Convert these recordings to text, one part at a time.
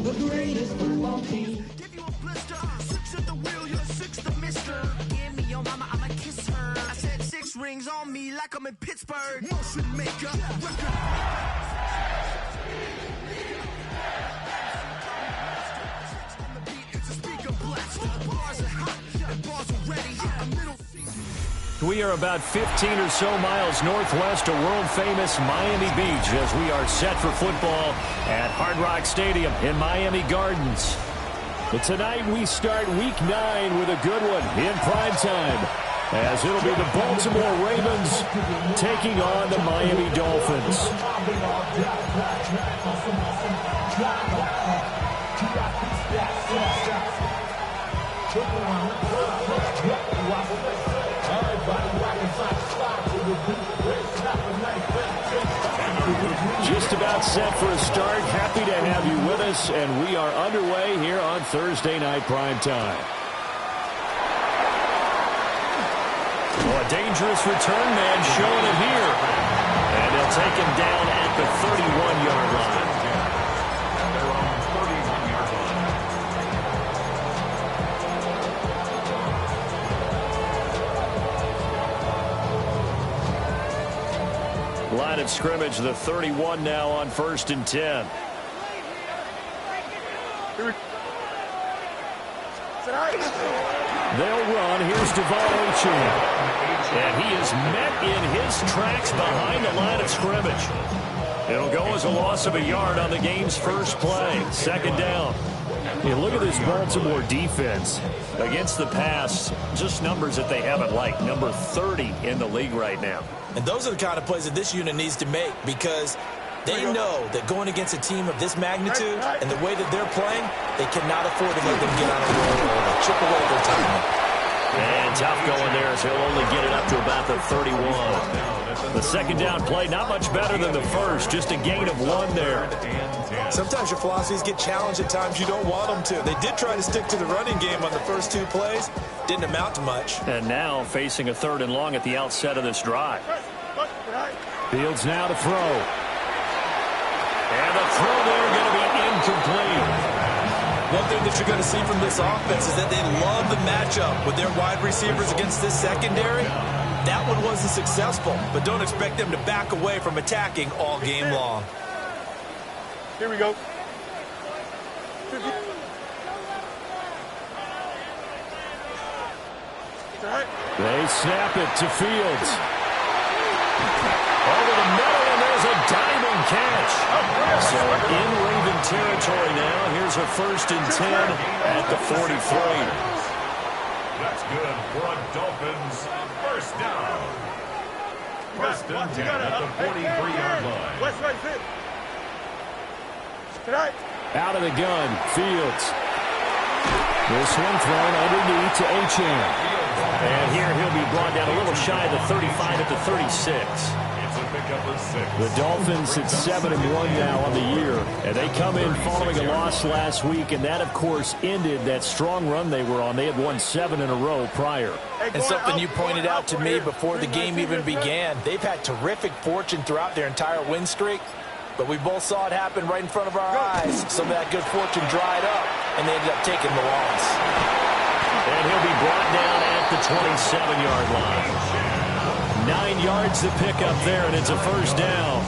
The greatest football team. Give you a blister, 6 at the wheel, you're 6 the mister. Give me your mama, I'ma kiss her. I said 6 rings on me like I'm in Pittsburgh. Motion maker, record. We are about 15 or so miles northwest of world-famous Miami Beach as we are set for football at Hard Rock Stadium in Miami Gardens. But tonight we start Week 9 with a good one in prime time, as it'll be the Baltimore Ravens taking on the Miami Dolphins. Just about set for a start. Happy to have you with us, and we are underway here on Thursday Night Prime Time. Oh, a dangerous return man showing it here. And they'll take him down at the 31-yard line. Line of scrimmage, the 31 now on 1st and 10. They'll run. Here's Devon Achane. And he is met in his tracks behind the line of scrimmage. It'll go as a loss of a yard on the game's first play. 2nd down. Yeah, look at this Baltimore defense. Against the pass, just numbers that they haven't liked. Number 30 in the league right now. And those are the kind of plays that this unit needs to make, because they know that going against a team of this magnitude and the way that they're playing, they cannot afford to let them get on a roll or chip away their time. And tough going there as he'll only get it up to about the 31. The 2nd down play, not much better than the first, just a gain of 1 there. Sometimes your philosophies get challenged at times you don't want them to. They did try to stick to the running game on the first 2 plays. Didn't amount to much. And now facing a 3rd and long at the outset of this drive. Fields now to throw. And the throw there going to be incomplete. One thing that you're going to see from this offense is that they love the matchup with their wide receivers against this secondary. That one wasn't successful, but don't expect them to back away from attacking all game long. Here we go. They snap it to Fields. Over the middle, and there's a diving catch. So in Raven territory now. Here's a 1st and 10 at the 43. That's good for a Dolphins 1st down. 1st and 10 at the 43-yard line. West right fit. Out of the gun, Fields. This one thrown underneath to Achane. And here he'll be brought down a little shy of the 35 at the 36. It's a pickup of 6. The Dolphins at 7-1 now on the year. And they come in following a loss last week, and that, of course, ended that strong run they were on. They had won 7 in a row prior. And something you pointed out to me before the game even began, they've had terrific fortune throughout their entire win streak. But we both saw it happen right in front of our eyes. Some of that good fortune dried up, and they ended up taking the loss. And he'll be brought down at the 27-yard line. 9 yards to pick up there, and it's a 1st down.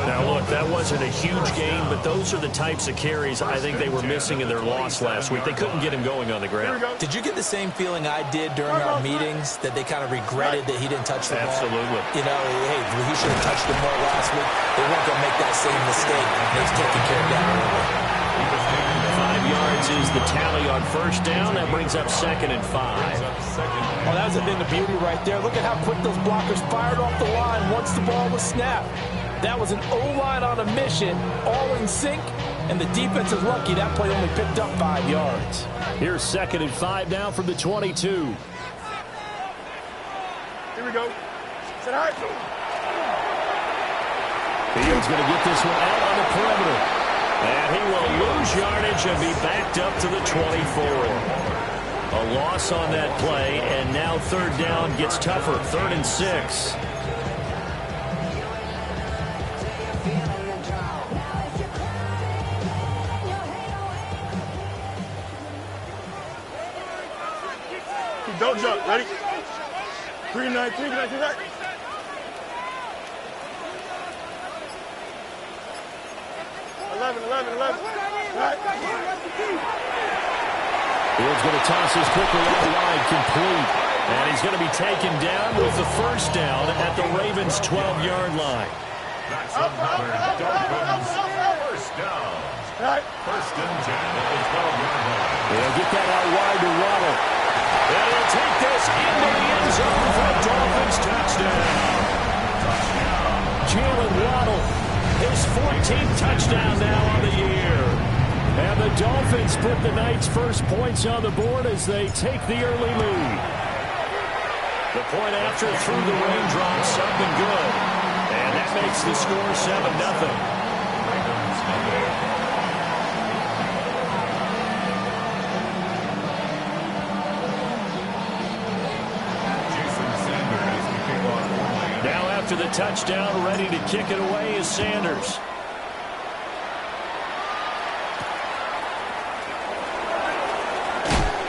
Now, look, that wasn't a huge game, but those are the types of carries I think they were missing in their loss last week. They couldn't get him going on the ground. Did you get the same feeling I did during our meetings, that they kind of regretted that he didn't touch the ball? Absolutely. You know, hey, he should have touched it more last week. They weren't going to make that same mistake. They've taken care of that early. 5 yards is the tally on 1st down. That brings up 2nd and 5. Oh, that was a thing of beauty right there. Look at how quick those blockers fired off the line once the ball was snapped. That was an O-line on a mission, all in sync, and the defense is lucky that play only picked up 5 yards. Here's 2nd and 5 now from the 22. Here we go. Set high. Fields going to get this one out on the perimeter. And he will lose yardage and be backed up to the 24. A loss on that play, and now 3rd down gets tougher. 3rd and 6. Don't jump. Ready? 3, 9, 3, 9, 3, 9. Field's going to toss this quickly out wide, complete. And he's going to be taken down with the first down at the Ravens' 12-yard line. That's another Dolphins first down. First and 10 at the 12-yard line. They'll get that out wide to Waddle. And he'll take this into the end zone for a Dolphins touchdown. Jalen Waddle, his 14th touchdown now on the year. And the Dolphins put the night's first points on the board as they take the early lead. The point after through the raindrops up and good. And that makes the score 7-0. Now after the touchdown, ready to kick it away is Sanders.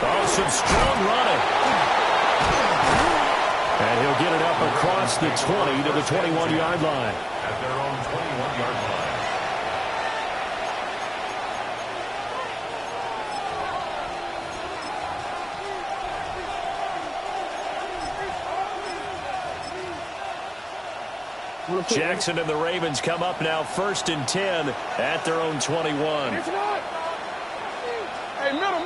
Oh, some strong running. And he'll get it up across the 20 to the 21-yard line. At their own 21-yard line. Jackson and the Ravens come up now 1st and 10 at their own 21. Hey, middle.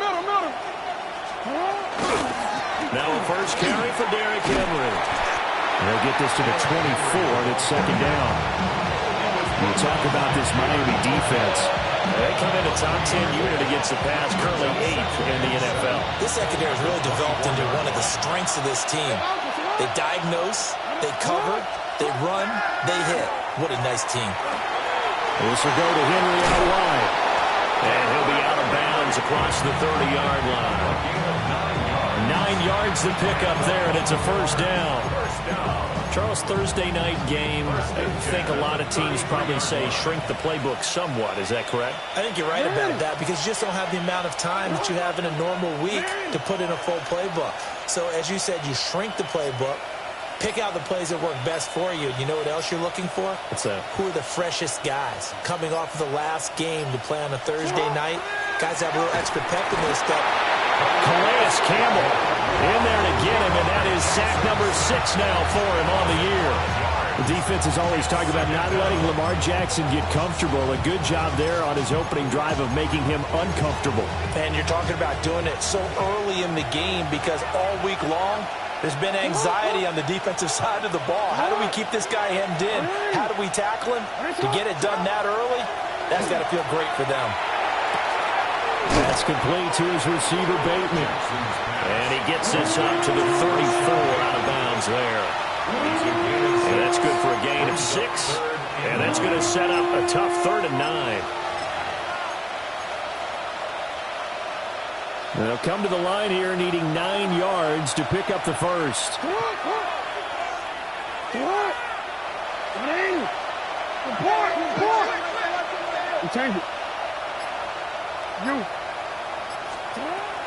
Now a first carry for Derrick Henry. They'll get this to the 24, and it's second down. We'll talk about this Miami defense. They come in a top 10 unit against the pass, currently 8th in the NFL. This secondary has really developed into one of the strengths of this team. They diagnose, they cover, they run, they hit. What a nice team. This will go to Henry out wide. And he'll be out of bounds across the 30-yard line. 9 yards to pick up there, and it's a first down. Charles, Thursday night game, I think a lot of teams probably say shrink the playbook somewhat. Is that correct? I think you're right about that because you just don't have the amount of time that you have in a normal week to put in a full playbook. So as you said, you shrink the playbook, pick out the plays that work best for you. You know what else you're looking for? What's that? Who are the freshest guys coming off of the last game to play on a Thursday night? Guys have a little extra pep in their step. Calais Campbell in there to get him, and that is sack number 6 now for him on the year. The defense is always talking about not letting Lamar Jackson get comfortable. A good job there on his opening drive of making him uncomfortable. And you're talking about doing it so early in the game because all week long, there's been anxiety on the defensive side of the ball. How do we keep this guy hemmed in? How do we tackle him? To get it done that early, that's got to feel great for them. That's complete to his receiver, Bateman. And he gets this up to the 34 out of bounds there. And that's good for a gain of 6. And that's going to set up a tough 3rd and 9. They'll come to the line here needing 9 yards to pick up the first. Change it.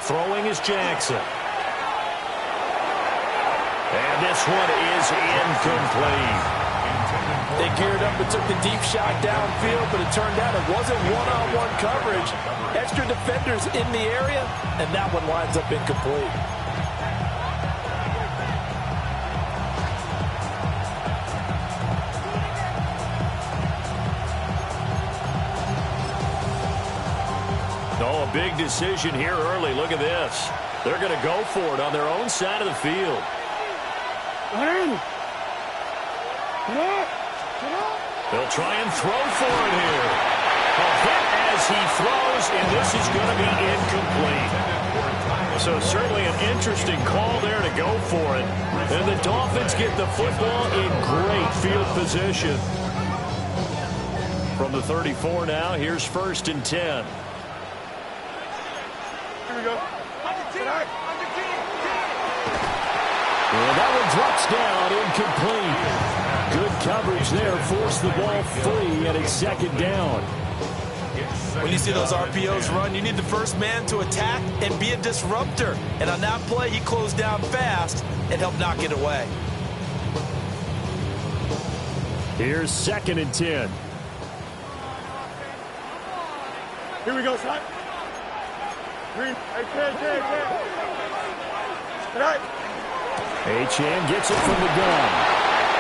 Throwing is Jackson. And this one is incomplete. They geared up and took the deep shot downfield, but it turned out it wasn't one-on-one coverage. Extra defenders in the area, and that one winds up incomplete. Oh, a big decision here early. Look at this. They're going to go for it on their own side of the field. They'll try and throw for it here. A hit as he throws, and this is going to be incomplete. So certainly an interesting call there to go for it. And the Dolphins get the football in great field position. From the 34 now, here's 1st and 10. Here we go. And that one drops down, incomplete. Good coverage there, forced the ball free, and it's 2nd down. When you see those RPOs run, you need the first man to attack and be a disruptor. And on that play, he closed down fast and helped knock it away. Here's 2nd and 10. Here we go, son. Green. Hey, right. Achane gets it from the gun.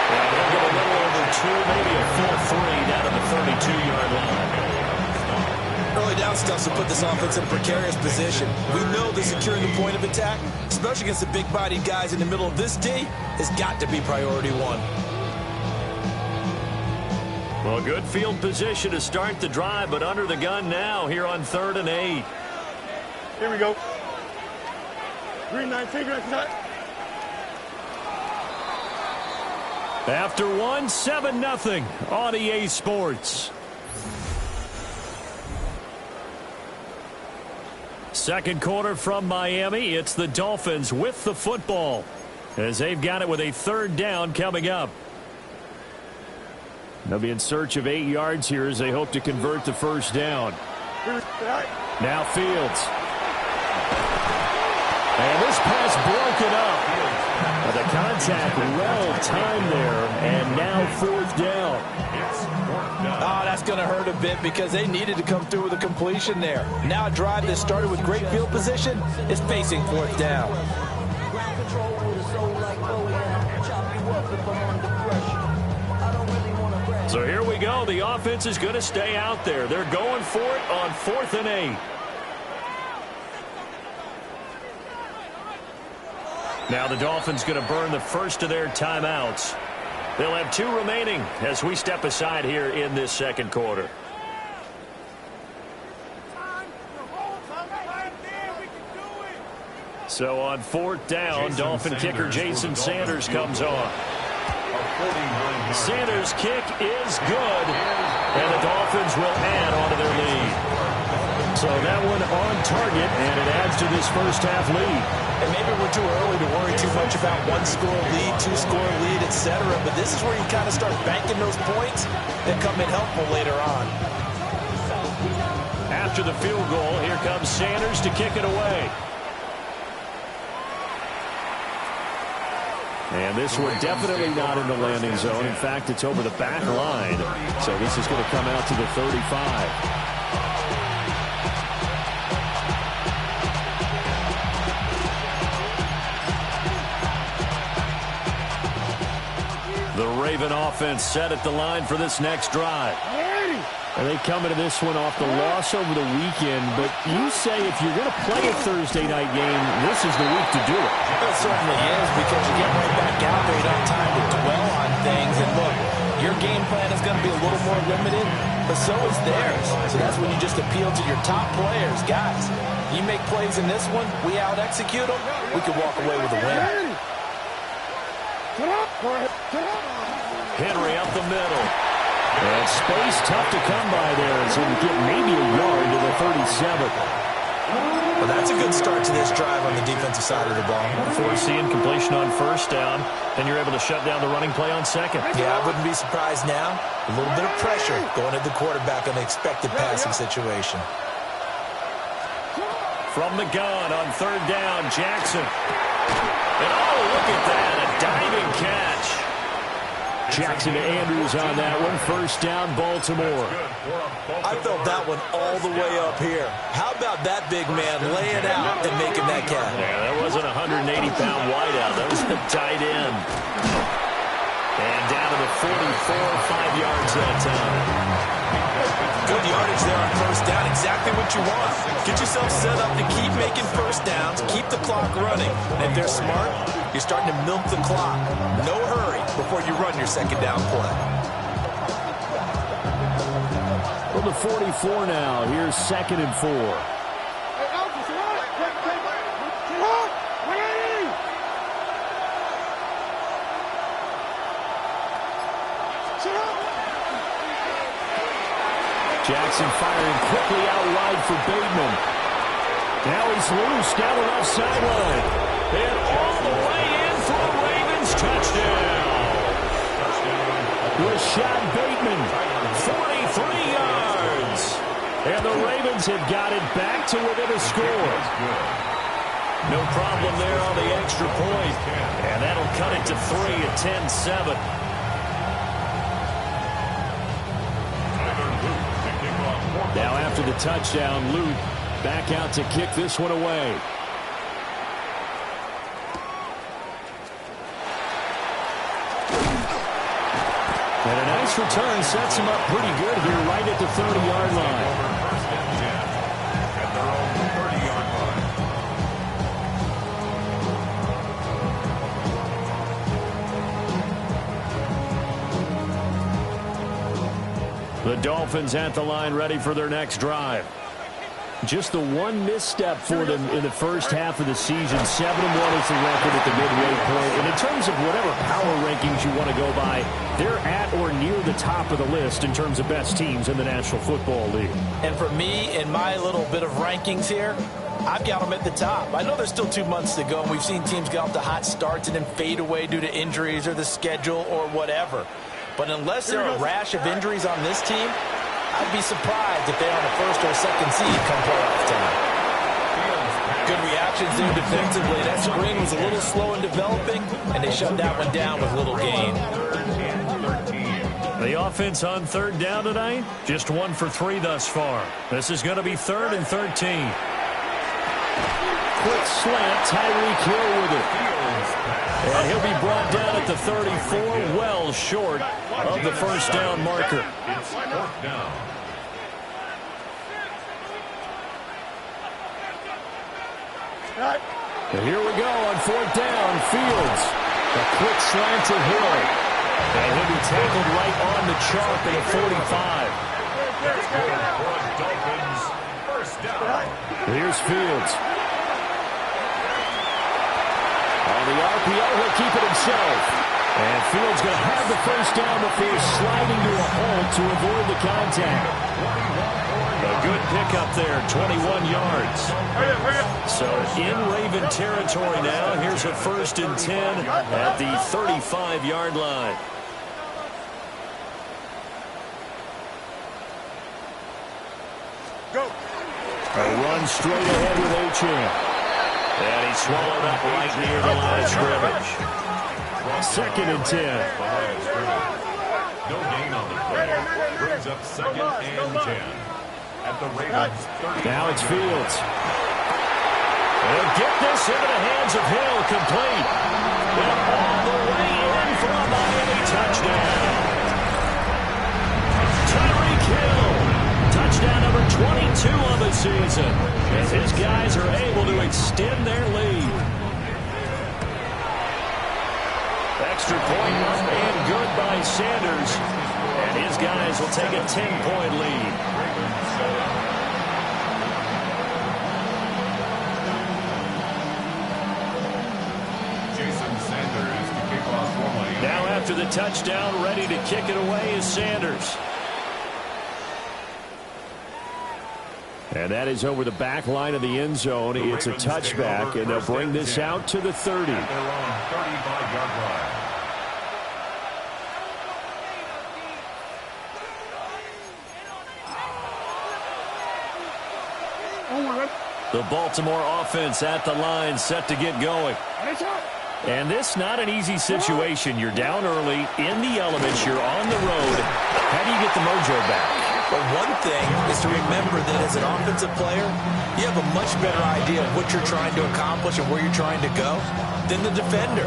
Yeah, they'll get a little over 2, maybe a full 3 down to the 32-yard line. Early down stuff to put this offense in a precarious position. We know that securing the point of attack, especially against the big-bodied guys in the middle of this D, has got to be priority 1. Well, good field position to start the drive, but under the gun now here on 3rd and 8. Here we go. Green 19, green 19. After 1, 7-0 on EA Sports. Second quarter from Miami. It's the Dolphins with the football as they've got it with a 3rd down coming up. They'll be in search of 8 yards here as they hope to convert the 1st down. Now Fields. And this pass broken up. The contact well timed there, and now 4th down. Oh, that's going to hurt a bit because they needed to come through with a completion there. Now a drive that started with great field position is facing 4th down. Ground control with a soul like Bowen. Chop you up if I'm under pressure. I don't really want to brag. So here we go. The offense is going to stay out there. They're going for it on 4th and 8. Now the Dolphins going to burn the first of their timeouts. They'll have 2 remaining as we step aside here in this second quarter. So on 4th down, Dolphin kicker Jason Sanders comes on. Sanders' kick is good, and the Dolphins will add on to their lead. So that one on target, and it adds to this first half lead. And maybe we're too early to worry too much about 1-score lead, 2-score lead, etc. But this is where you kind of start banking those points that come in helpful later on. After the field goal, here comes Sanders to kick it away. And this one definitely not in the landing zone. In fact, it's over the back line. So this is going to come out to the 35. The Raven offense set at the line for this next drive. And they come into this one off the loss over the weekend. But you say if you're going to play a Thursday night game, this is the week to do it. It certainly is, because you get right back out there. You don't have time to dwell on things. And look, your game plan is going to be a little more limited, but so is theirs. So that's when you just appeal to your top players. Guys, you make plays in this one, we out-execute them, we could walk away with a win. Henry up the middle. And space tough to come by there as he would get maybe a yard to the 37. Well, that's a good start to this drive on the defensive side of the ball. Forcing completion on 1st down, and you're able to shut down the running play on 2nd. Yeah, I wouldn't be surprised now. A little bit of pressure going at the quarterback on the expected passing situation. From the gun on 3rd down, Jackson. And oh, look at that, a diving catch. Jackson to Andrews on that one. 1st down, Baltimore. I felt that one all the way up here. How about that big man laying out and making that catch? Yeah, that wasn't a 180-pound wideout. That was a tight end. And down to the 44, 5 yards that time. Good yardage there on 1st down. Exactly what you want. Get yourself set up to keep making 1st downs, keep the clock running. And if they're smart, you're starting to milk the clock. No hurry before you run your 2nd down play. From the 44 now, here's 2nd and 4. Jackson firing quickly out wide for Bateman. Now he's loose down the left sideline. And all the way in for a Ravens touchdown. Rashad Bateman, 43 yards. And the Ravens have got it back to within a score. No problem there on the extra point. And that'll cut it to 3 at 10-7. Now after the touchdown, Luke back out to kick this one away. And a nice return sets him up pretty good here right at the 30-yard line. First and 10 at their own 30-yard line. The Dolphins at the line ready for their next drive. Just the one misstep for them in the first half of the season. 7-1 is the record at the midway point. And in terms of whatever power rankings you want to go by, they're at or near the top of the list in terms of best teams in the National Football League. And for me, in my little bit of rankings here, I've got them at the top. I know there's still 2 months to go, and we've seen teams get off to hot starts and then fade away due to injuries or the schedule or whatever. But unless there are a rash of injuries on this team, I'd be surprised if they're on the first or second seed come playoff time. Good reactions there defensively. That screen was a little slow in developing, and they shut that one down with little gain. The offense on third down tonight, just 1 for 3 thus far. This is going to be 3rd and 13. Quick slant, Tyreek Hill with it. And he'll be brought down at the 34, well short of the first down marker. It's 4th down. And here we go on 4th down. Fields. A quick slant to Hill. And he'll be tackled right on the chalk at the 45. Dolphins, first down. Here's Fields. On the RPO, he'll keep it himself. And Fields going to have the first down before sliding to a hole to avoid the contact. A good pickup there, 21 yards. So in Raven territory now. Here's a 1st and 10 at the 35-yard line. Go. A run straight ahead with Achane. And he swallowed up right near the line of scrimmage. 2nd and 10. No gain on the play. Brings up 2nd and 10. At the Ravens 30. Now it's Fields. They'll get this into the hands of Hill, complete. And all the way in for a Miami touchdown. Tyreek Hill, touchdown number 22 of the season, as his guys are able to extend their lead. Extra point and good by Sanders, and his guys will take a 10-point lead. Now after the touchdown, ready to kick it away is Sanders. And that is over the back line of the end zone. It's a touchback, and they'll bring this out to the 30. Their own 35-yard line. The Baltimore offense at the line, set to get going. And this not an easy situation. You're down early, in the elements, you're on the road. How do you get the mojo back? But one thing is to remember that as an offensive player, you have a much better idea of what you're trying to accomplish and where you're trying to go than the defender.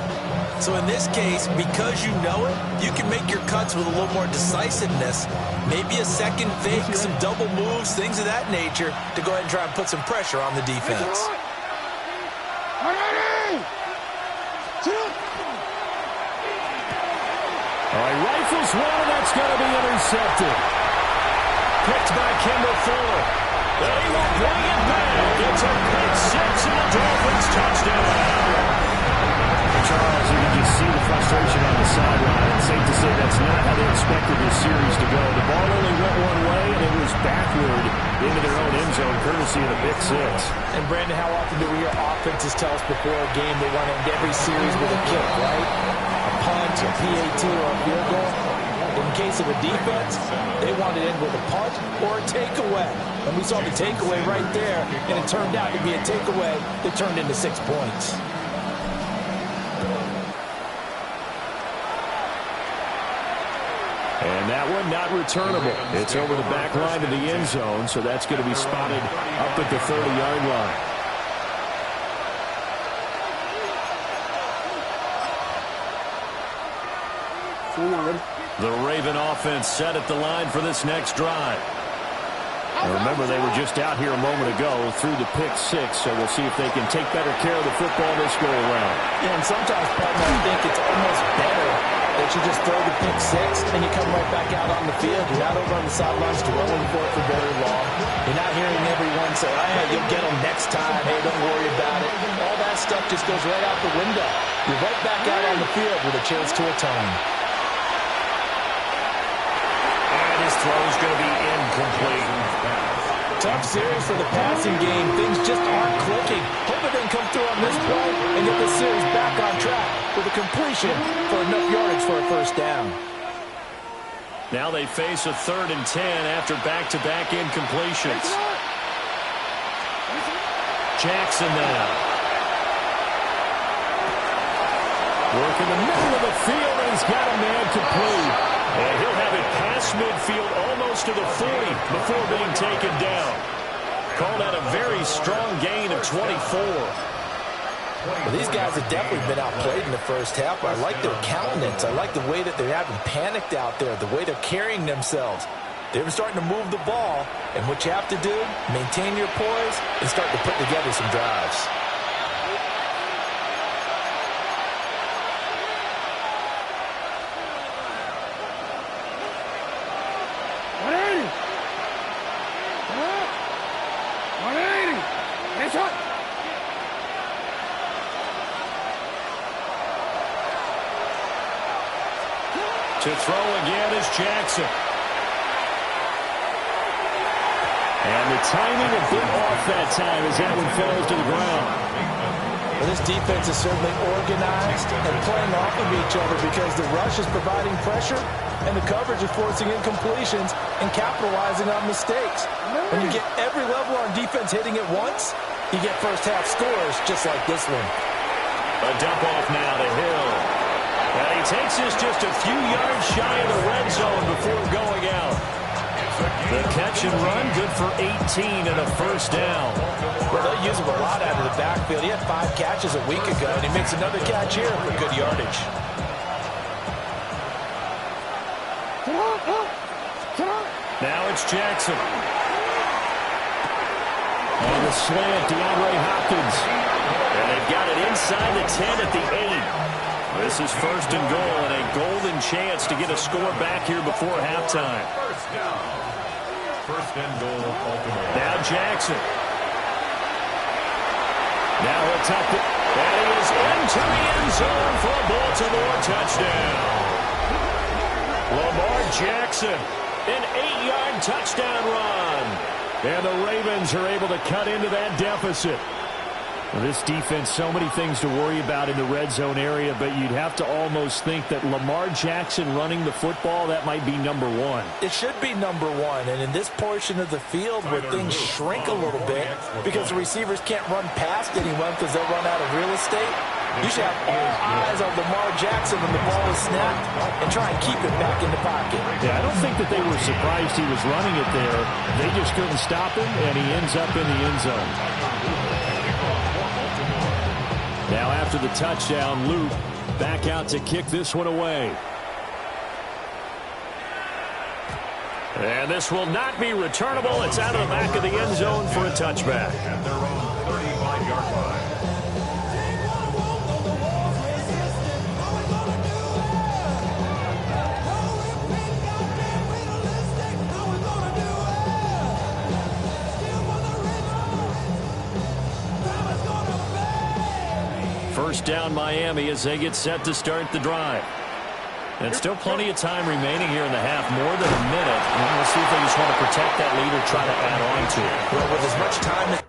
So in this case, because you know it, you can make your cuts with a little more decisiveness, maybe a second fake, some double moves, things of that nature, to go ahead and try and put some pressure on the defense. All right, rifles one, and that's going to be intercepted. Picked by Kendall Fuller. They will bring it back. It's a pick six, and the Dolphins touchdown. Charles, you can just see the frustration on the sideline. It's safe to say that's not how they expected this series to go. The ball only went one way, and it was backward into their own end zone, courtesy of the pick six. And, Brandon, how often do we hear offenses tell us before a game they want to end every series with a kick, right? A punt, a PAT, or a field goal? In case of a defense, they wanted to end with a punt or a takeaway. And we saw the takeaway right there, and it turned out to be a takeaway that turned into 6 points. And that one not returnable. It's over the back line of the end zone, so that's going to be spotted up at the 30-yard line. The Raven offense set at the line for this next drive. And remember, they were just out here a moment ago through the pick six, so we'll see if they can take better care of the football this go-around. Yeah, and sometimes, partner, I think it's almost better that you just throw the pick six and you come right back out on the field. You're not over on the sidelines dwelling for it for very long. You're not hearing everyone say, oh, yeah, you'll get them next time. Hey, don't worry about it. All that stuff just goes right out the window. You're right back out on the field with a chance to atone. And his throw is going to be incomplete. Tough series for the passing game. Things just aren't clicking. Hope it didn't come through on this play and get the series back on track with a completion for enough yardage for a first down. Now they face a 3rd and 10 after back-to-back incompletions. Jackson now. Work in the middle of the field, and he's got a man complete. And he'll have it past midfield almost to the 40 before being taken down. Called out a very strong gain of 24. Well, these guys have definitely been outplayed in the first half. I like their countenance. I like the way that they're having panicked out there, the way they're carrying themselves. They're starting to move the ball, and what you have to do, maintain your poise and start to put together some drives. To throw again is Jackson. And the timing a bit off that time as that one falls to the ground. Well, this defense is certainly organized and playing off of each other because the rush is providing pressure and the coverage is forcing incompletions and capitalizing on mistakes. When you get every level on defense hitting at once, you get first half scores just like this one. A dump off now to Hill. And he takes this just a few yards shy of the red zone before going out. The catch and run, good for 18 and a first down. Well, they'll use him a lot out of the backfield. He had 5 catches a week ago, and he makes another catch here for good yardage. Now it's Jackson. On the slant, DeAndre Hopkins. And they've got it inside the 10 at the 8. This is 1st and goal and a golden chance to get a score back here before halftime. First down. 1st and goal, Baltimore. Now Jackson. Now he'll tuck it. And he is into the end zone for a Baltimore touchdown. Lamar Jackson, an 8-yard touchdown run. And the Ravens are able to cut into that deficit. Well, this defense, so many things to worry about in the red zone area, but you'd have to almost think that Lamar Jackson running the football, that might be number one. It should be number one, and in this portion of the field where things shrink a little bit because the receivers can't run past anyone because they'll run out of real estate, you should have all eyes on Lamar Jackson when the ball is snapped and try and keep it back in the pocket. Yeah, I don't think that they were surprised he was running it there. They just couldn't stop him, and he ends up in the end zone. Now after the touchdown, Luke back out to kick this one away. And this will not be returnable. It's out of the back of the end zone for a touchback. At their own 35-yard line. First down Miami as they get set to start the drive. And still plenty of time remaining here in the half, more than a minute. And we'll see if they just want to protect that lead or try to add on to it. Well, with as much time as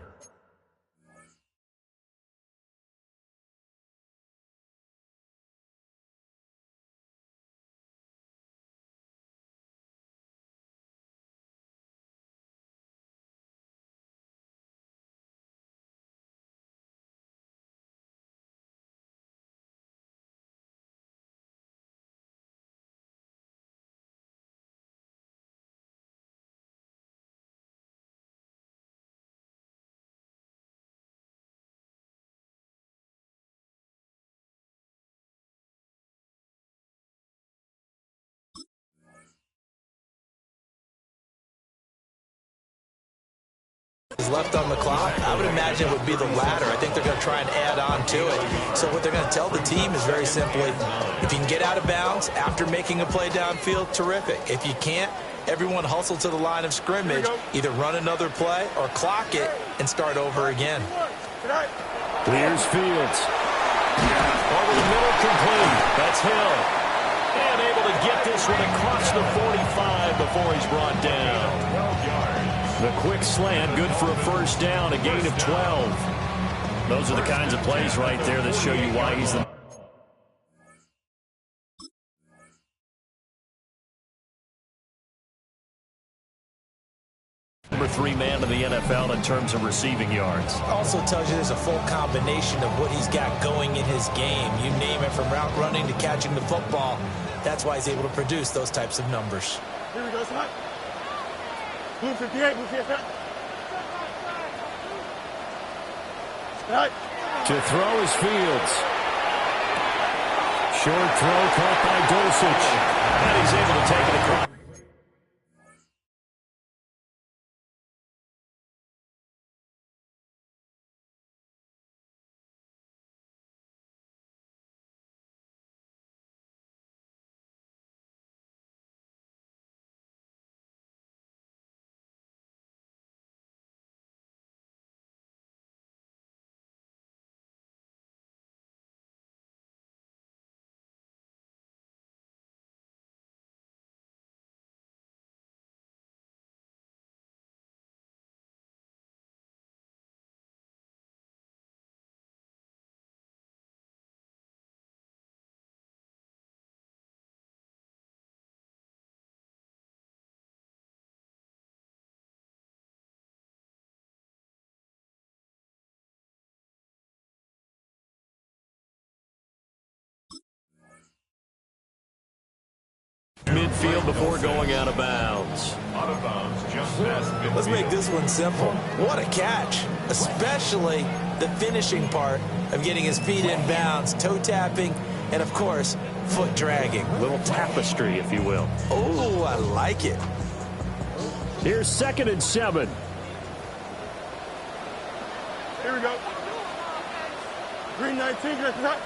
is left on the clock, I would imagine it would be the latter. I think they're going to try and add on to it. So what they're going to tell the team is very simply, if you can get out of bounds after making a play downfield, terrific. If you can't, everyone hustle to the line of scrimmage, either run another play or clock it and start over again. Clears Fields. Over the middle, complete. That's Hill. And able to get this one across the 45 before he's brought down. 12 yards. The quick slant, good for a first down, a gain of 12. Those are the kinds of plays right there that show you why he's the number 3 man in the NFL in terms of receiving yards. Also tells you there's a full combination of what he's got going in his game. You name it, from route running to catching the football. That's why he's able to produce those types of numbers. Here we go, son. Blue 58, blue 58. Right. To throw is Fields. Short throw caught by Dulcich. And he's able to take it across. Midfield before going out of bounds. Out of bounds, just past midfield. Let's make this one simple. What a catch, especially the finishing part of getting his feet in bounds, toe tapping, and of course, foot dragging. Little tapestry, if you will. Oh, I like it. Here's 2nd and 7. Here we go. Green 19, that's not.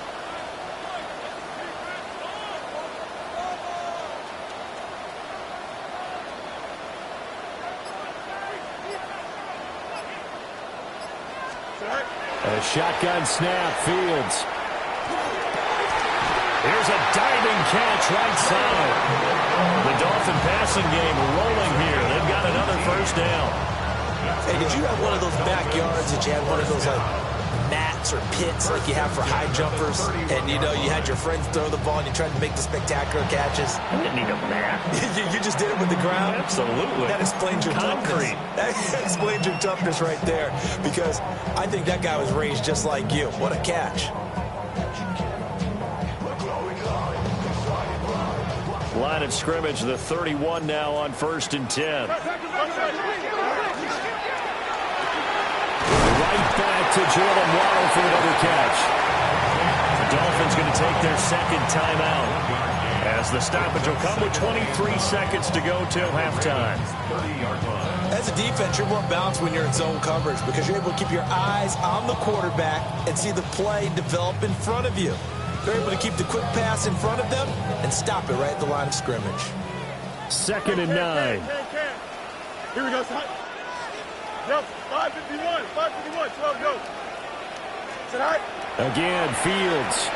A shotgun snap, Fields. Here's a diving catch right side. The Dolphin passing game rolling here. They've got another first down. Hey, did you have one of those backyards that you had one of those like mats or pits like you have for high jumpers? And you know, you had your friends throw the ball and you tried to make the spectacular catches? I didn't need a mat. You just did it with the ground? Absolutely. That explains your Concrete. toughness. That explains your toughness right there, because I think that guy was raised just like you. What a catch. Line of scrimmage, the 31 now on 1st and 10. Right back to Jalen Waddle for another catch. The Dolphins going to take their 2nd timeout, as the stoppage will come with 23 seconds to go till halftime. 30-yard line. As a defense, you're more balanced when you're in zone coverage, because you're able to keep your eyes on the quarterback and see the play develop in front of you. They're able to keep the quick pass in front of them and stop it right at the line of scrimmage. 2nd and 9. Here we go, son. Yep, 5:51, 12 go. Tonight. Again, Fields.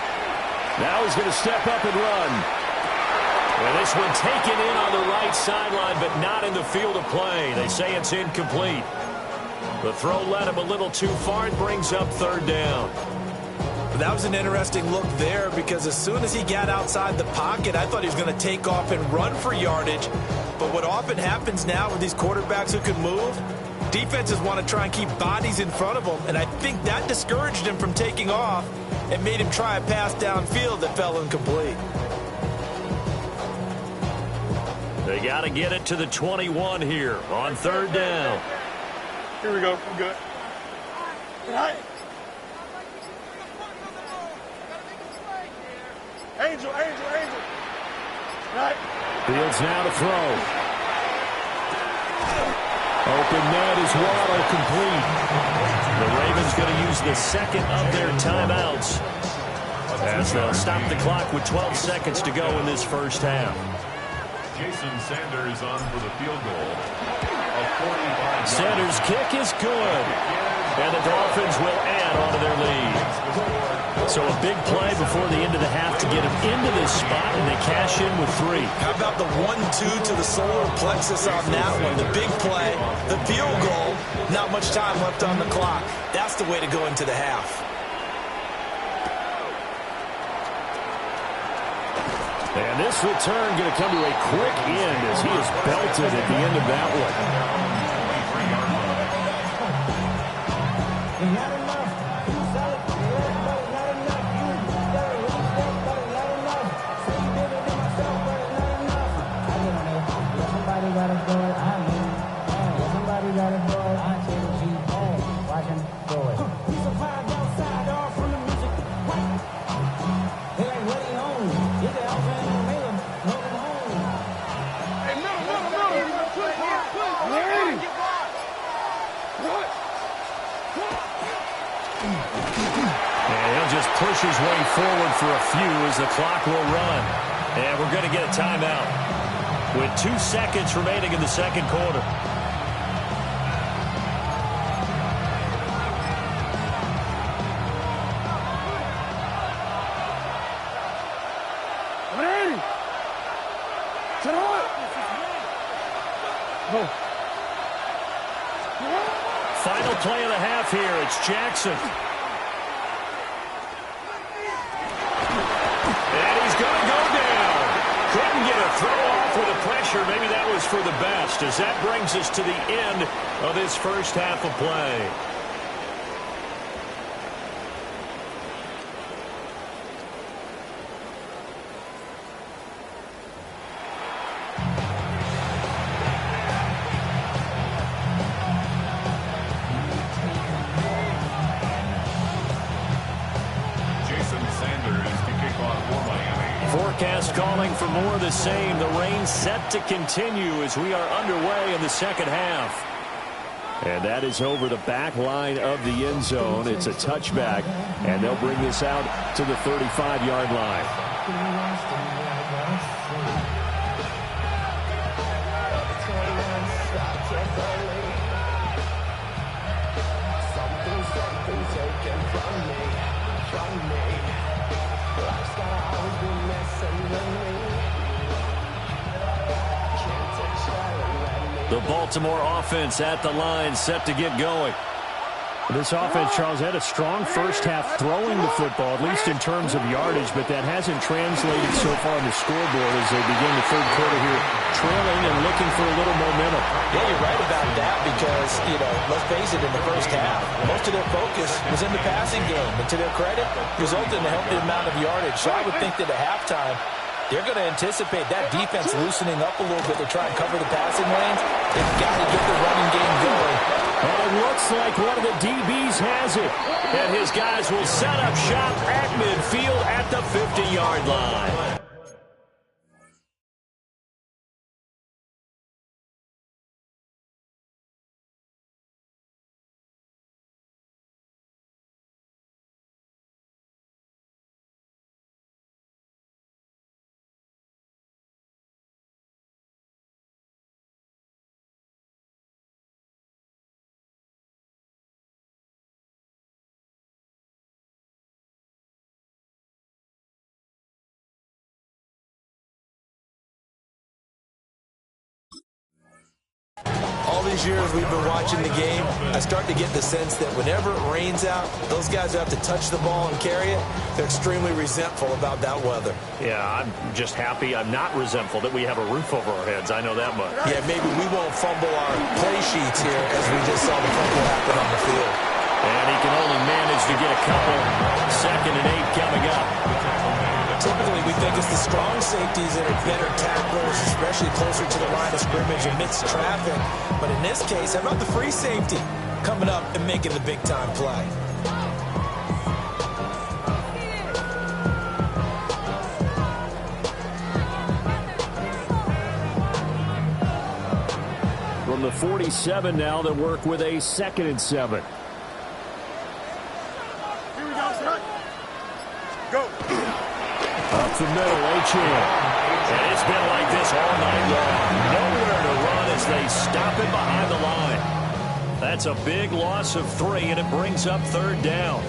Now he's going to step up and run. Well, this one taken in on the right sideline, but not in the field of play. They say it's incomplete. The throw led him a little too far and brings up 3rd down. That was an interesting look there, because as soon as he got outside the pocket, I thought he was going to take off and run for yardage. But what often happens now with these quarterbacks who can move, defenses want to try and keep bodies in front of them, and I think that discouraged him from taking off and made him try a pass downfield that fell incomplete. They got to get it to the 21 here on 3rd down. Here we go. We're good. Tonight. Angel. Right. Fields now to throw. open net is Waddle complete. The Ravens going to use the second of their timeouts as they'll stop the clock with 12 seconds to go in this first half. Jason Sanders on for the field goal. Sanders' kick is good. And the Dolphins will add onto their lead. So a big play before the end of the half to get them into this spot, and they cash in with 3. How about the 1-2 to the solar plexus on that one? The big play, the field goal, not much time left on the clock. That's the way to go into the half. And this return going to come to a quick end as he is belted at the end of that one. Push his way forward for a few as the clock will run. And we're going to get a timeout with 2 seconds remaining in the second quarter. Final play of the half here. It's Jackson. Throw off with the pressure. Maybe that was for the best, as that brings us to the end of this first half of play. Forecast calling for more of the same. The rain set to continue as we are underway in the second half. And that is over the back line of the end zone. It's a touchback, and they'll bring this out to the 35-yard line. The Baltimore offense at the line, set to get going. This offense, Charles, had a strong first half throwing the football, at least in terms of yardage, but that hasn't translated so far on the scoreboard as they begin the third quarter here, trailing and looking for a little momentum. Yeah, you're right about that because, let's face it, in the first half, most of their focus was in the passing game. And to their credit, resulted in a healthy amount of yardage. So I would think that at halftime, they're going to anticipate that defense loosening up a little bit to try and cover the passing lanes. They've got to get the running game going. And it looks like one of the DBs has it. And his guys will set up shop at midfield at the 50-yard line. All these years we've been watching the game, I start to get the sense that whenever it rains out, those guys who have to touch the ball and carry it, they're extremely resentful about that weather. Yeah, I'm just happy I'm not resentful that we have a roof over our heads. I know that much. Yeah, maybe we won't fumble our play sheets here as we just saw the fumble happen on the field. And he can only manage to get a couple. 2nd and 8 coming up. Typically, we think it's the strong safeties that are better tacklers, especially closer to the line of scrimmage amidst traffic. But in this case, how about the free safety coming up and making the big-time play? From the 47 now that work with a 2nd and 7. Here we go, son. Go. Up the middle, Achane. And it's been like this all night long. Nowhere to run as they stop it behind the line. That's a big loss of 3, and it brings up 3rd down.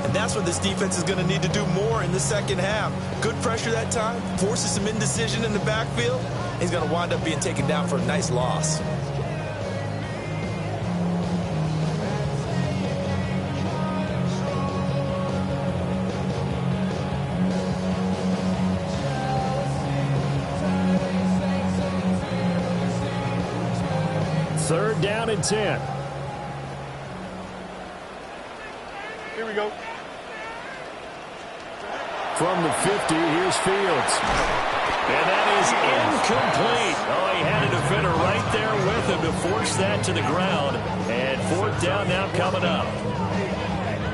And that's what this defense is going to need to do more in the second half. Good pressure that time, forces some indecision in the backfield. He's going to wind up being taken down for a nice loss. Third down and 10. Here we go. From the 50, here's Fields. And that is incomplete. Oh, he had a defender right there with him to force that to the ground. And 4th down now coming up.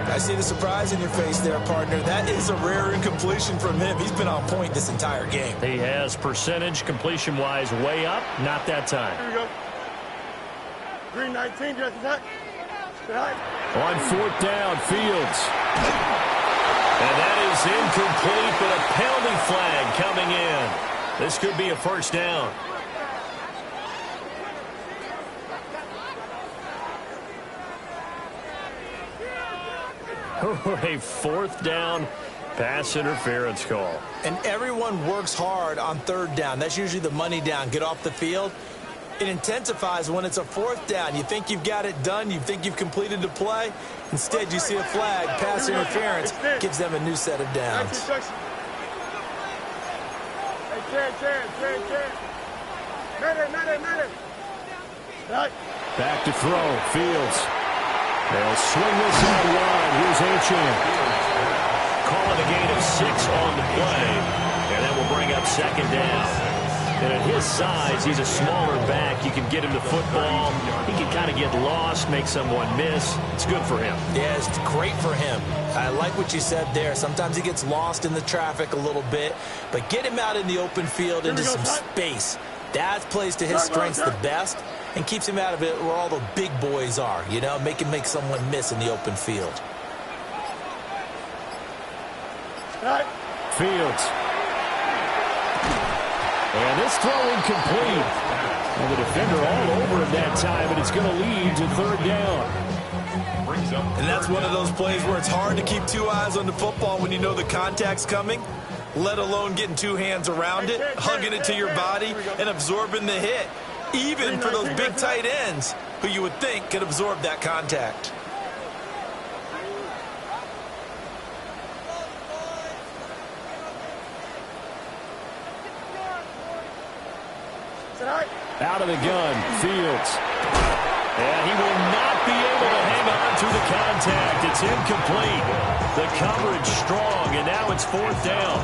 I see the surprise in your face there, partner. That is a rare incompletion from him. He's been on point this entire game. He has percentage completion-wise way up. Not that time. Here we go. Green 19, just attack. On 4th down, Fields. And that is incomplete, but a penalty flag coming in. This could be a 1st down. A 4th down pass interference call. And everyone works hard on 3rd down. That's usually the money down. Get off the field. It intensifies when it's a 4th down. You think you've got it done. You think you've completed the play. Instead, you see a flag, pass interference, gives them a new set of downs. Hey, Back to throw, Fields. They'll swing this out wide. Here's Achane. Calling a gain of 6 on the play. And that will bring up 2nd down. And at his size, he's a smaller back. You can get him to football. He can kind of get lost, make someone miss. It's good for him. Yeah, it's great for him. I like what you said there. Sometimes he gets lost in the traffic a little bit, but get him out in the open field into some space. That plays to his strengths the best and keeps him out of it where all the big boys are, you know, make him make someone miss in the open field. Fields. And this throw incomplete. And the defender all over him that time, and it's going to lead to 3rd down. And that's one of those plays where it's hard to keep 2 eyes on the football when you know the contact's coming, let alone getting 2 hands around it, hugging it to your body, and absorbing the hit. Even for those big tight ends who you would think could absorb that contact. Out of the gun, Fields. And he will not be able to hang on to the contact. It's incomplete. The coverage strong, and now it's 4th down.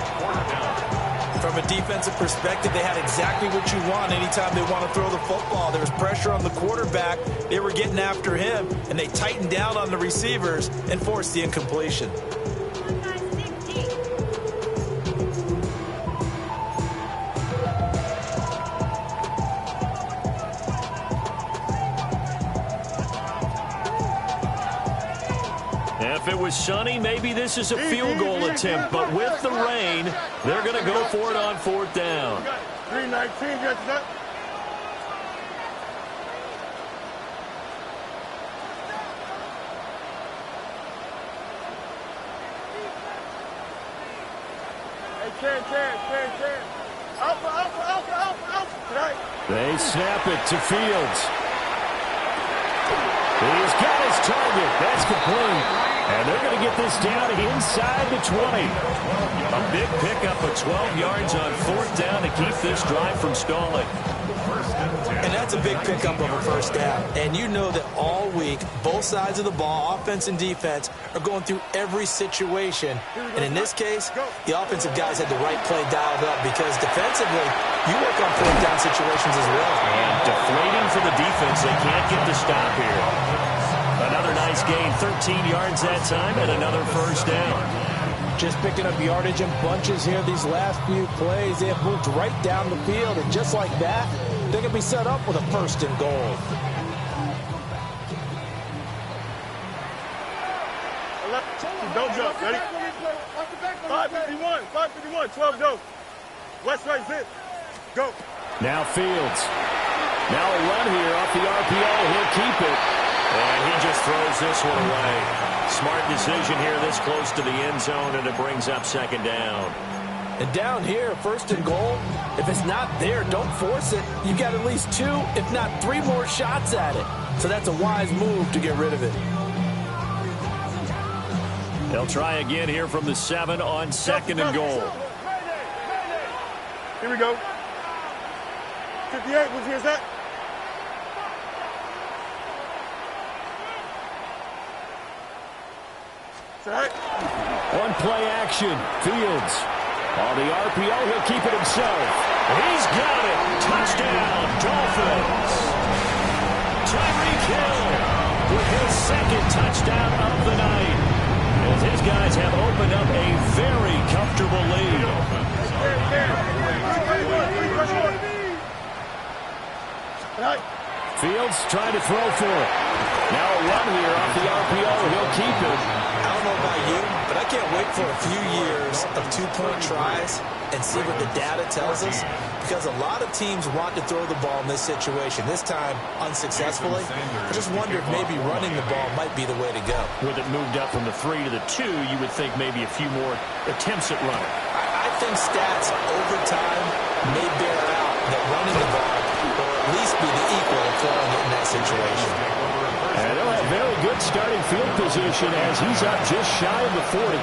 From a defensive perspective, they had exactly what you want anytime they want to throw the football. There was pressure on the quarterback. They were getting after him, and they tightened down on the receivers and forced the incompletion. If it was sunny, maybe this is a field goal attempt, but with the rain, they're going to go for it on 4th down. 319, just attack. They snap it to Fields. He's got his target. That's complete. And they're going to get this down inside the 20. A big pickup of 12 yards on 4th down to keep this drive from stalling. And that's a big pickup of a 1st down. And you know that all week, both sides of the ball, offense and defense, are going through every situation. And in this case, the offensive guys had the right play dialed up because defensively, you work on 4th down situations as well. And deflating for the defense. They can't get the stop here. Another nice gain, 13 yards that time, and another 1st down. Just picking up yardage in bunches here these last few plays. They have moved right down the field, and just like that, they're going to be set up with a 1st and goal. Ready? 551, 551, 12 go. West right zip. Go. Now Fields. Now a run here off the RPO. He'll keep it. And he just throws this one away. Smart decision here this close to the end zone, and it brings up second down. And down here, first and goal, if it's not there, don't force it. You've got at least 2, if not 3 more shots at it. So that's a wise move to get rid of it. They'll try again here from the 7 on second and goal. Here we go. 58, what's here's that? Set. One play action. Fields. On the RPO, he'll keep it himself. He's got it. Touchdown, Dolphins. Tyreek Hill with his second touchdown of the night. As his guys have opened up a very comfortable lead. Fields trying to throw for it. Now a run here off the RPO. He'll keep it. I don't know about you, but I can't wait for a few years of 2-point tries and see what the data tells us, because a lot of teams want to throw the ball in this situation. This time, unsuccessfully. I just wonder if maybe running the ball might be the way to go. With it moved up from the 3 to the 2, you would think maybe a few more attempts at running. I think stats over time may bear out that running the ball will at least be the equal of throwing it in that situation. And they'll have very good starting field position as he's up just shy of the 40.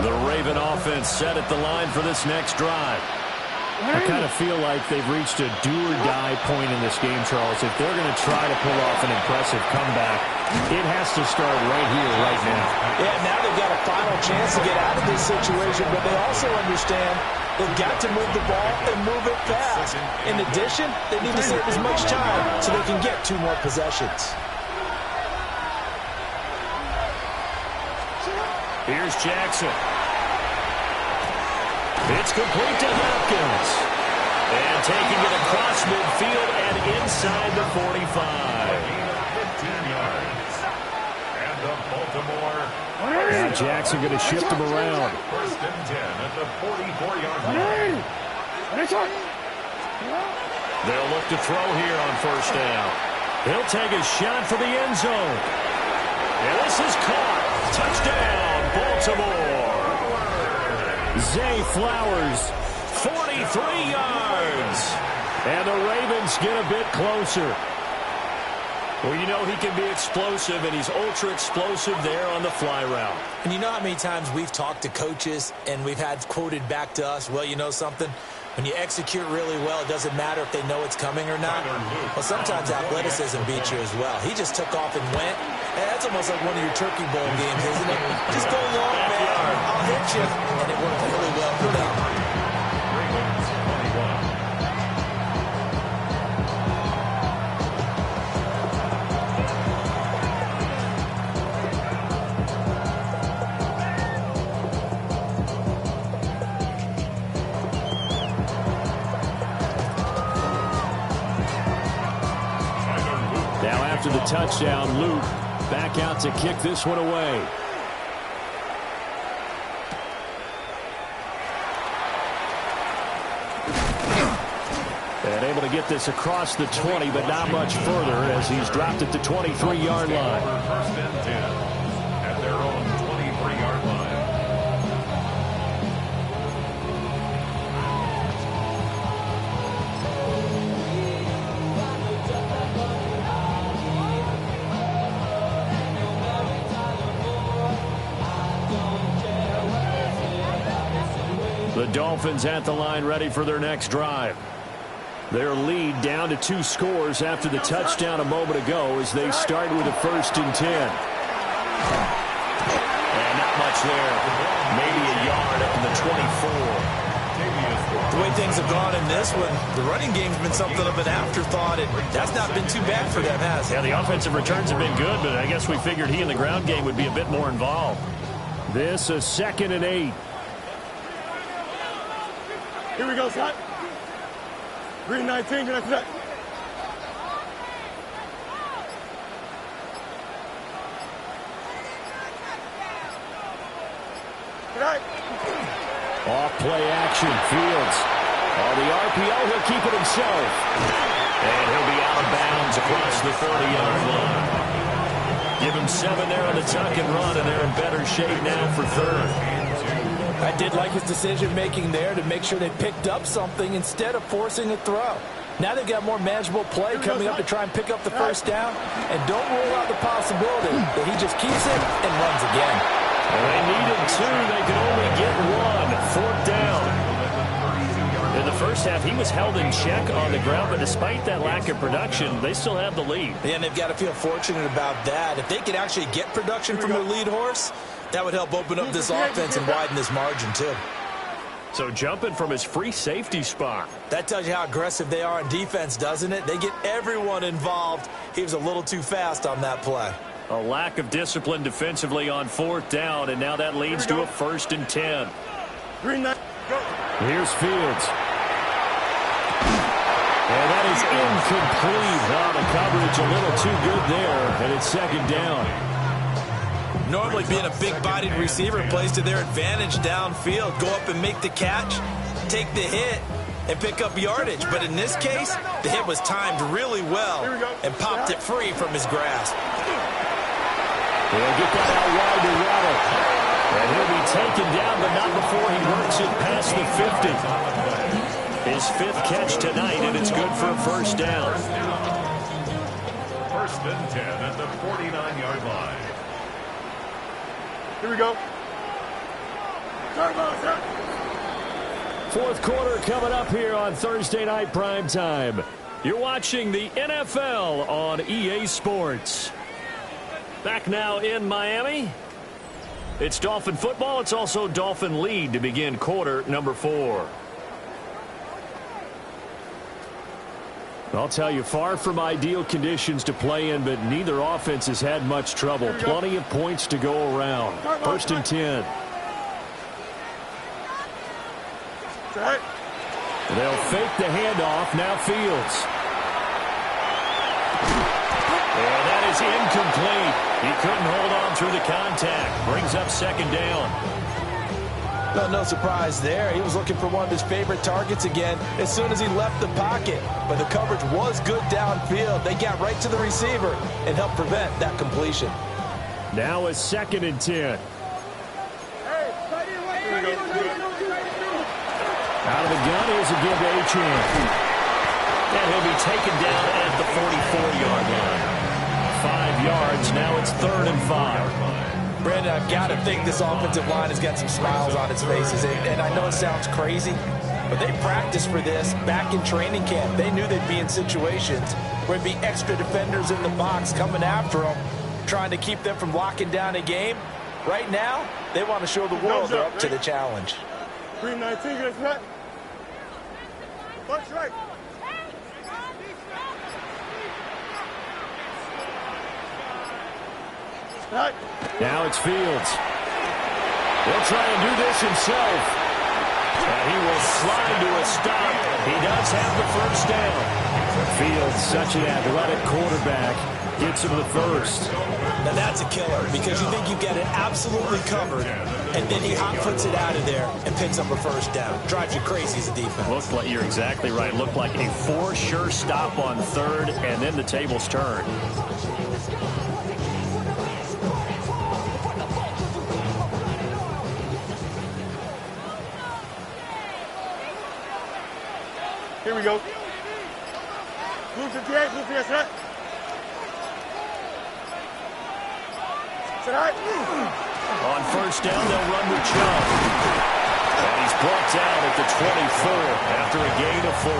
The Raven offense set at the line for this next drive. I kind of feel like they've reached a do-or-die point in this game, Charles. If they're going to try to pull off an impressive comeback, it has to start right here, right now. Yeah, now they've got a final chance to get out of this situation, but they also understand they've got to move the ball and move it fast. In addition, they need to save as much time so they can get 2 more possessions. Here's Jackson. It's complete to Hopkins. And taking it across midfield and inside the 45. 15 yards. And the Baltimore. Now Jackson going to shift him around. First and 10 at the 44-yard line. They'll look to throw here on first down. He'll take a shot for the end zone. And this is caught. Touchdown, Baltimore. Zay Flowers, 43 yards. And the Ravens get a bit closer. Well, you know he can be explosive, and he's ultra-explosive there on the fly route. And you know how many times we've talked to coaches and we've had quoted back to us, well, you know something? When you execute really well, it doesn't matter if they know it's coming or not. Well, sometimes athleticism beats you as well. He just took off and went. And that's almost like one of your Turkey Bowl games, isn't it? Just go long, man. I'll hit you. And it worked really well for them. Now after the touchdown, Luke back out to kick this one away. And able to get this across the 20, but not much further as he's dropped at the 23-yard line. First and 10 at their own 23-yard line. The Dolphins at the line ready for their next drive. Their lead down to 2 scores after the touchdown a moment ago as they start with a 1st and 10. And not much there. Maybe a yard up to the 24. The way things have gone in this one, the running game's been something of an afterthought, and that's not been too bad for them, has it? Yeah, the offensive returns have been good, but I guess we figured he in the ground game would be a bit more involved. This a 2nd and 8. Here we go, Scott. Green 19, get that. Off play action, Fields. On the RPO, he'll keep it himself. And he'll be out of bounds across the 30-yard line. Give him 7 there on the tuck and run, and they're in better shape now for third. I did like his decision-making there to make sure they picked up something instead of forcing a throw. Now they've got more manageable play coming up to try and pick up the first down. And don't rule out the possibility that he just keeps it and runs again. Well, they needed 2. They could only get 1. 4th down. In the first half, he was held in check on the ground, but despite that lack of production, they still have the lead. And they've got to feel fortunate about that. If they could actually get production from their lead horse, that would help open up this offense and widen this margin, too. So jumping from his free safety spot. That tells you how aggressive they are on defense, doesn't it? They get everyone involved. He was a little too fast on that play. A lack of discipline defensively on 4th down, and now that leads to a 1st and 10. Here's Fields. And that is incomplete. Oh, the coverage a little too good there, and it's 2nd down. Normally being a big-bodied receiver plays to their advantage downfield. Go up and make the catch, take the hit, and pick up yardage. But in this case, the hit was timed really well and popped it free from his grasp. He'll get that out wide to Waddle. And he'll be taken down, but not before he works it past the 50. His 5th catch tonight, and it's good for a 1st down. 1st and 10 at the 49-yard line. Here we go. Fourth quarter coming up here on Thursday Night Primetime. You're watching the NFL on EA Sports. Back now in Miami. It's Dolphin football. It's also Dolphin lead to begin quarter number 4. I'll tell you, far from ideal conditions to play in, but neither offense has had much trouble. Plenty of points to go around. 1st and 10. They'll fake the handoff. Now Fields. And that is incomplete. He couldn't hold on through the contact. Brings up 2nd down. Well, no surprise there. He was looking for one of his favorite targets again as soon as he left the pocket. But the coverage was good downfield. They got right to the receiver and helped prevent that completion. Now a 2nd and 10. Out of the gun, here's a give to Achane. And he'll be taken down at the 44-yard line. 5 yards. Now it's 3rd and 5. Brandon, I've got to think this offensive line has got some smiles on its faces. And I know it sounds crazy, but they practiced for this back in training camp. They knew they'd be in situations where there'd be extra defenders in the box coming after them, trying to keep them from locking down a game. Right now, they want to show the world they're up to the challenge. Green 19, get that. Punch right. Now it's Fields. He'll try and do this himself. And he will slide to a stop. He does have the 1st down. Fields, such an athletic quarterback, gets him the 1st. Now that's a killer because you think you've got it absolutely covered, and then he hot foots it out of there and picks up a 1st down. Drives you crazy as a defense. Looked like, you're exactly right. Looked like a for sure stop on 3rd, and then the tables turned. Here we go. Blue 58, blue 58, set. Set. On 1st down, they'll run with Chubb. And he's brought down at the 24 after a gain of 4.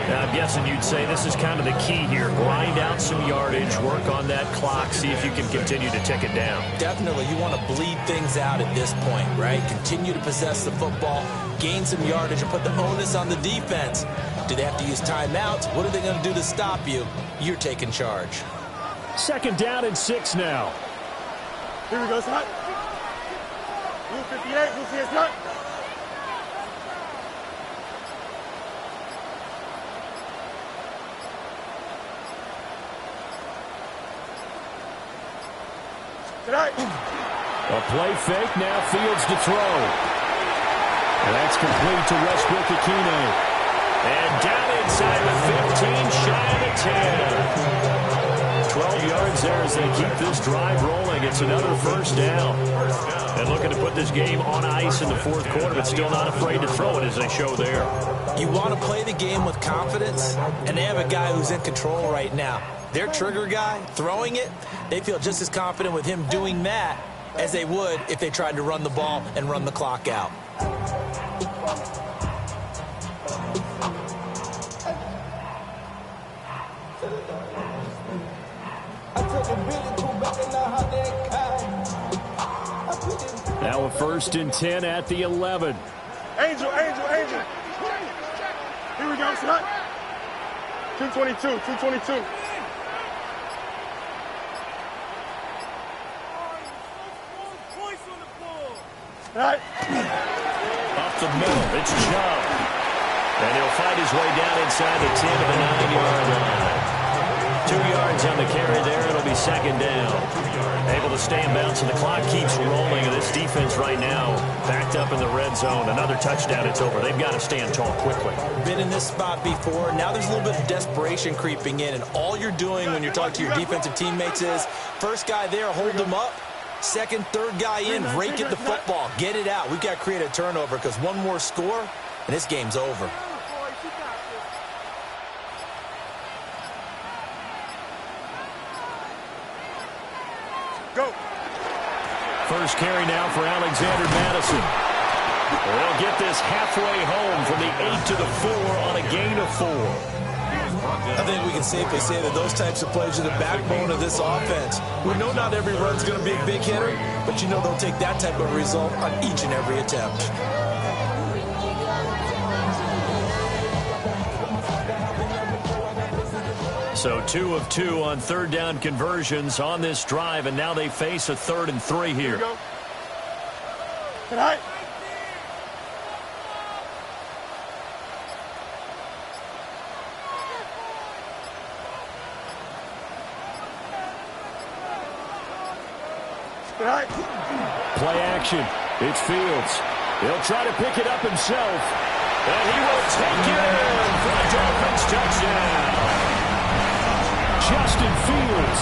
Now, I'm guessing you'd say this is kind of the key here. Grind out some yardage, work on that clock, see if you can continue to tick it down. Definitely, you want to bleed things out at this point, right? Continue to possess the football, gain some yardage, and put the onus on the defense. Do they have to use timeouts? What are they going to do to stop you? You're taking charge. 2nd down and 6 now. Here we go, Scott. Blue 58, blue 58, Scott. A play fake, now Fields to throw. And that's complete to Westbrook-Ikhine. And down inside with 15, shy of the 10. 12 yards there as they keep this drive rolling. It's another first down. And looking to put this game on ice in the fourth quarter, but still not afraid to throw it as they show there. You want to play the game with confidence, and they have a guy who's in control right now. Their trigger guy, throwing it, they feel just as confident with him doing that as they would if they tried to run the ball and run the clock out. Now a 1st and 10 at the 11. Angel. Here we go, son. 222. Right. Up the middle, it's Chubb. And he'll find his way down inside the 10 of the 9-yard line. 2 yards on the carry there. It'll be 2nd down. Able to stay in bounds, and the clock keeps rolling. And this defense right now backed up in the red zone. Another touchdown, it's over. They've got to stand tall quickly. Been in this spot before. Now there's a little bit of desperation creeping in. And all you're doing when you're talking to your defensive teammates is, first guy there, hold them up. Second, third guy in, rake at the football. Get it out. We've got to create a turnover because one more score, and this game's over. Go. First carry now for Alexander Madison. They'll get this halfway home from the 8 to the 4 on a gain of 4. I think we can safely say that those types of plays are the backbone of this offense. We know not every run's going to be a big hitter, but you know they'll take that type of result on each and every attempt. So 2 of 2 on 3rd down conversions on this drive, and now they face a 3rd and 3 here. Good night. Play action. It's Fields. He'll try to pick it up himself. And he will take it in for a Dolphins touchdown. Justin Fields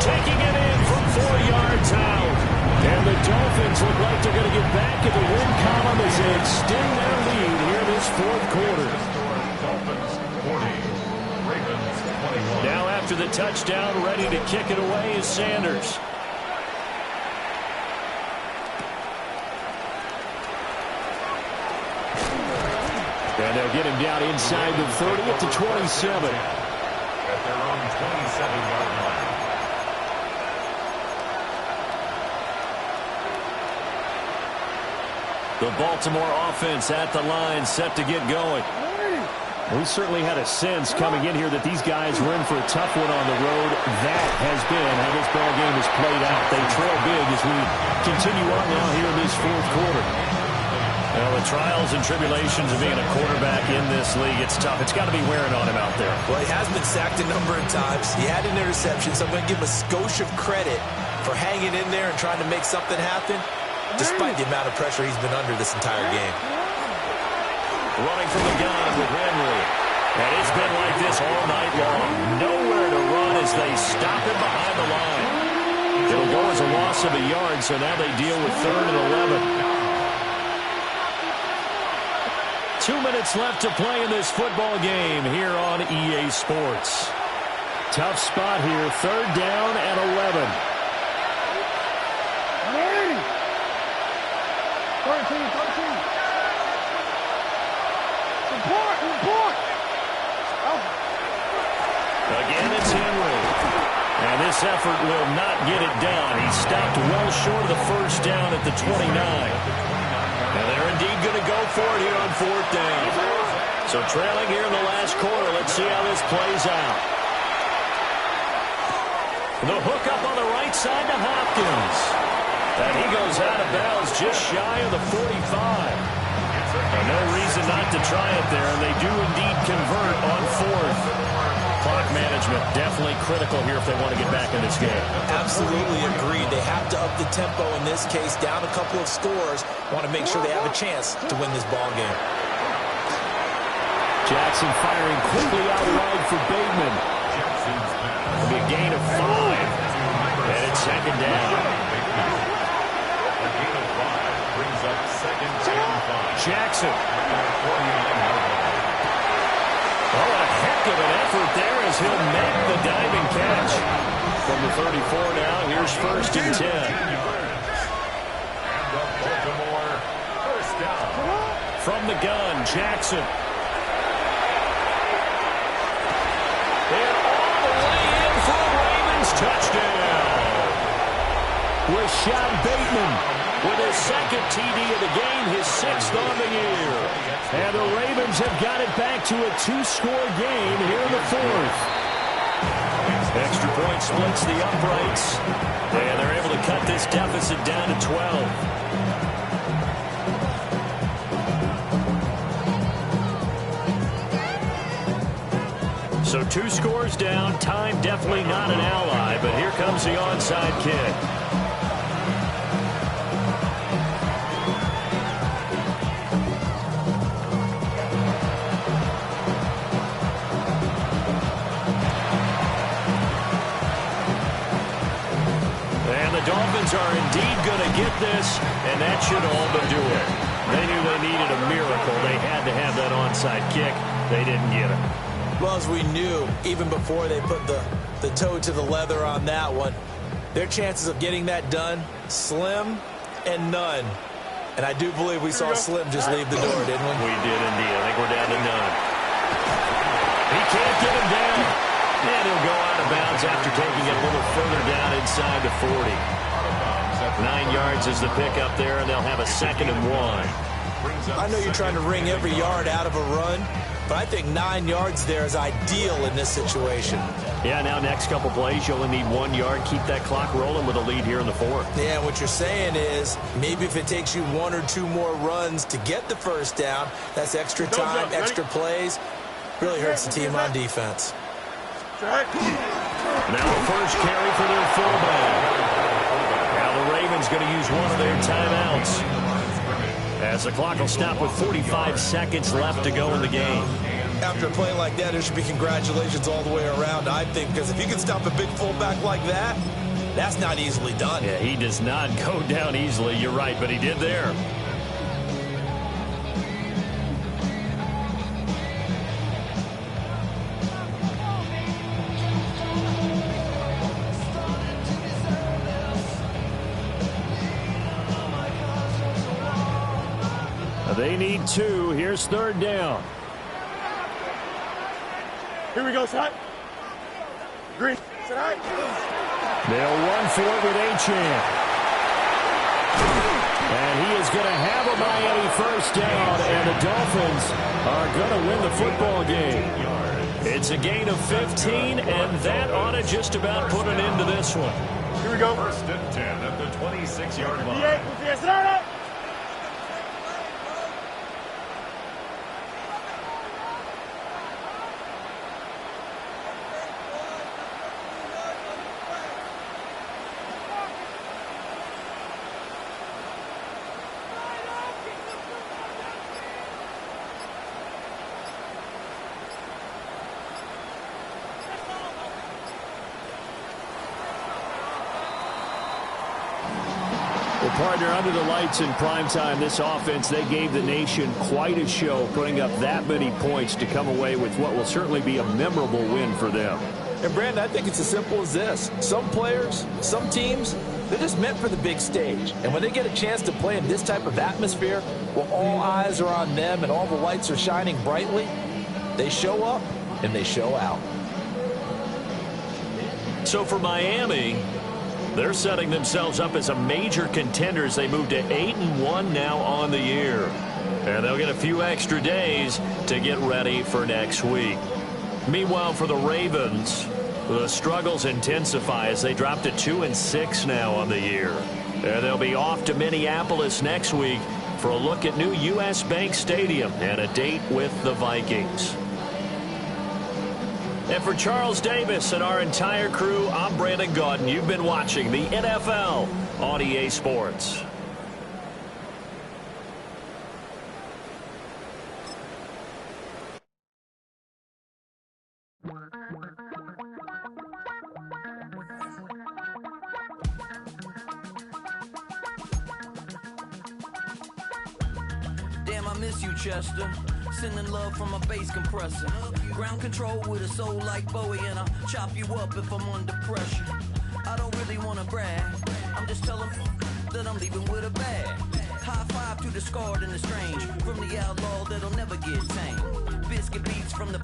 taking it in from 4 yards out. And the Dolphins look like they're going to get back in the win column as they extend their lead here this fourth quarter. Dolphins 40, Ravens 21. Now after the touchdown, ready to kick it away is Sanders. And they'll get him down inside the 30 at the 27. At their own 27-yard line. The Baltimore offense at the line, set to get going. We certainly had a sense coming in here that these guys were in for a tough one on the road. That has been how this ball game has played out. They trail big as we continue on now here in this fourth quarter. Well, the trials and tribulations of being a quarterback in this league, it's tough. It's got to be wearing on him out there. Well, he has been sacked a number of times. He had an interception, so I'm going to give him a skosh of credit for hanging in there and trying to make something happen, despite the amount of pressure he's been under this entire game. Running from the gun with Henry. And it's been like this all night long. Nowhere to run as they stop him behind the line. It'll go as a loss of a yard, so now they deal with 3rd and 11. 2 minutes left to play in this football game here on EA Sports. Tough spot here, 3rd down and 11. 13. Support. Again, it's Henry. And this effort will not get it down. He stopped well short of the first down at the 29. And they're indeed going to go for it here on 4th down. So trailing here in the last quarter. Let's see how this plays out. The hook up on the right side to Hopkins. And he goes out of bounds just shy of the 45. And no reason not to try it there. And they do indeed convert on 4th. Clock management definitely critical here if they want to get back in this game. Absolutely agreed. They have to up the tempo in this case, down a couple of scores. Want to make sure they have a chance to win this ball game. Jackson firing quickly out wide for Bateman. It'll be a gain of 5. And it's second down. A gain of 5 brings up second and 5. Jackson. Oh, a heck of an effort there as he'll make the diving catch. From the 34 now, here's first and 10. And the Baltimore first down. From the gun, Jackson. And all the way in for a Ravens touchdown. Rashad Bateman with his second TD of the game, his 6th on the year. And the Ravens have got it back to a 2-score game here in the 4th. Extra point splits the uprights. And they're able to cut this deficit down to 12. So 2 scores down. Time definitely not an ally, but here comes the onside kick. The Dolphins are indeed going to get this, and that should all but do it. They knew they needed a miracle. They had to have that onside kick. They didn't get it. Well, as we knew, even before they put the toe to the leather on that one, their chances of getting that done, slim and none. And I do believe we saw Slim just leave the door, didn't we? We did indeed. I think we're down to none. He can't get him down. And he'll go out of bounds after taking it a little further down inside the 40. 9 yards is the pickup there, and they'll have a 2nd and 1. I know you're trying to wring every yard out of a run, but I think 9 yards there is ideal in this situation. Yeah, now next couple plays, you only need 1 yard. Keep that clock rolling with a lead here in the 4th. Yeah, what you're saying is maybe if it takes you 1 or 2 more runs to get the first down, that's extra time, extra plays. Really hurts the team on defense. Now the first carry for their fullback. Now the Ravens going to use one of their timeouts, as the clock will stop with 45 seconds left to go in the game. After a play like that, there should be congratulations all the way around, I think, because if you can stop a big fullback like that, that's not easily done. Yeah, he does not go down easily. You're right, but he did there. They need 2. Here's 3rd down. Here we go, Shot. Green. Shot. They'll run for it with Achane. And he is going to have a Miami first down, and the Dolphins are going to win the football game. It's a gain of 15, and that ought to just about put an end to this one. Here we go. 1st and 10 at the 26-yard line. Yeah. Well, partner, under the lights in primetime, this offense, they gave the nation quite a show, putting up that many points to come away with what will certainly be a memorable win for them. And, Brandon, I think it's as simple as this. Some players, some teams, they're just meant for the big stage. And when they get a chance to play in this type of atmosphere, where all eyes are on them and all the lights are shining brightly, they show up and they show out. So for Miami, they're setting themselves up as a major contender as they move to 8-1 now on the year. And they'll get a few extra days to get ready for next week. Meanwhile, for the Ravens, the struggles intensify as they drop to 2-6 now on the year. And they'll be off to Minneapolis next week for a look at new U.S. Bank Stadium and a date with the Vikings. And for Charles Davis and our entire crew, I'm Brandon Gaudin. You've been watching the NFL on EA Sports. Damn, I miss you, Chester. Sending love from a bass compressor. Ground control with a soul like Bowie, and I'll chop you up if I'm under pressure. I don't really want to brag. I'm just telling that I'm leaving with a bag. High five to the scarred and the strange. From the outlaw that'll never get tamed. Biscuit beats from the